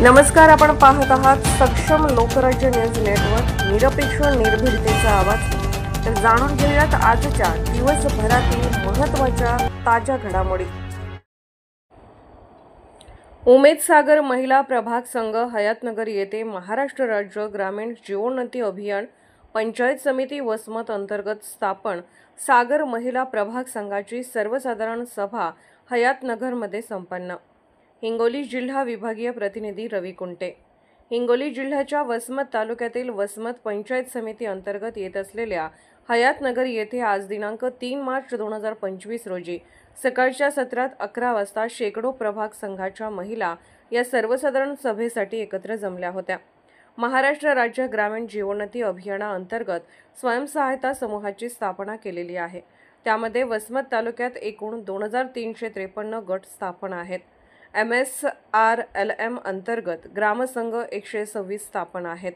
नमस्कार, आपण पाहत आहात सक्षम लोकराज्य न्यूज नेटवर्क, निरपेक्ष निर्भीडतेचा आवाज। तर जाणून घेऊयात आजच्या दिवसभरातील महत्त्वाच्या ताज्या घडामोडी। उमेद सागर महिला प्रभाग संघ हयातनगर येथे महाराष्ट्र राज्य ग्रामीण जीवोन्नती अभियान पंचायत समिती वसमत अंतर्गत स्थापन सागर महिला प्रभाग संघाची सर्वसाधारण सभा हयातनगरमध्ये संपन्न। हिंगोली जिल्हा विभागीय प्रतिनिधी रवी कुंटे। हिंगोली जिल्ह्याच्या वसमत तालुक्यातील वसमत पंचायत समिती अंतर्गत येत असलेल्या हयातनगर येथे आज दिनांक 3 मार्च 2025 रोजी सकाळच्या सत्रात 11 वाजता शेकडो प्रभाग संघाच्या महिला या सर्वसाधारण सभेसाठी एकत्र जमल्या होत्या। महाराष्ट्र राज्य ग्रामीण जीवोन्नती अभियानाअंतर्गत स्वयंसहायता समूहाची स्थापना केलेली आहे। त्यामध्ये वसमत तालुक्यात एकूण 2353 गट स्थापन आहेत। MSRLM अंतर्गत ग्रामसंघ 126 स्थापन आहेत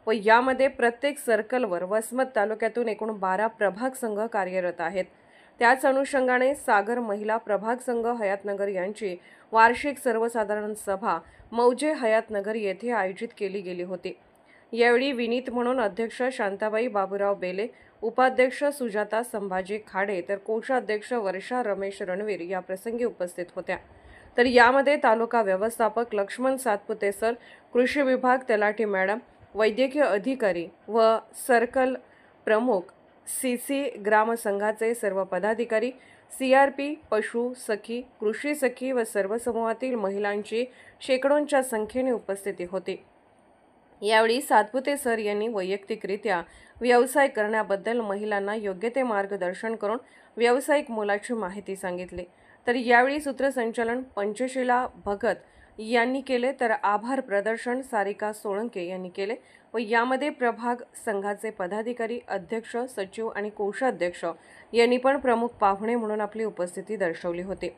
व यामध्ये प्रत्येक सर्कलवर वसमत तालुक्यातून एकूण 12 प्रभाग संघ कार्यरत आहेत। त्याच अनुषंगाने सागर महिला प्रभाग संघ हयातनगर यांची वार्षिक सर्वसाधारण सभा मौजे हयातनगर येथे आयोजित केली गेली होती। यावेळी विनीत म्हणून अध्यक्ष शांताबाई बाबूराव बेले, उपाध्यक्ष सुजाता संभाजी खाडे तर कोषाध्यक्ष वर्षा रमेश रणवीर या प्रसंगी उपस्थित होत्या। तर यामध्ये तालुका व्यवस्थापक लक्ष्मण सातपुते सर, कृषी विभाग तलाठी मॅडम, वैद्यकीय अधिकारी व सर्कल प्रमुख, CC ग्रामसंघाचे सर्व पदाधिकारी, CRP, पशु सखी, कृषी सखी व सर्व समूहातील महिलांची शेकडोंच्या संख्येने उपस्थिती होती। यावेळी सातपुते सर यांनी वैयक्तिकरित्या व्यवसाय करण्याबद्दल महिलांना योग्य ते मार्गदर्शन करून व्यावसायिक मोलाची माहिती सांगितली। तर यावेळी सूत्रसंचालन पंचशीला भगत यांनी केले तर आभार प्रदर्शन सारिका सोळंके यांनी केले व यामध्ये प्रभाग संघाचे पदाधिकारी, अध्यक्ष, सचिव आणि कोषाध्यक्ष यांनी पण प्रमुख पाहुणे म्हणून आपली उपस्थिती दर्शवली होती।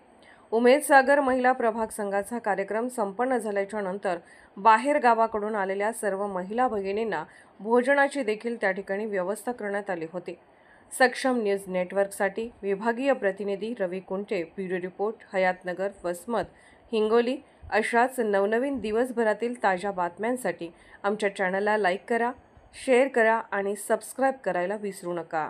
उमेद सागर महिला प्रभाग संघाचा कार्यक्रम संपन्न झाल्याच्या नंतर बाहेर गावाकडून आलेल्या सर्व महिला भगिनींना भोजनाची देखील त्या ठिकाणी व्यवस्था करण्यात आली होती। सक्षम न्यूज नेटवर्कसाठी विभागीय प्रतिनिधी रवी कुंटे, ब्युरो रिपोर्ट, हयातनगर, वसमत, हिंगोली। अशाच नवनवीन दिवसभरातील ताज्या बातम्यांसाठी आमच्या चॅनलला लाईक करा, शेअर करा आणि सबस्क्राईब करायला विसरू नका।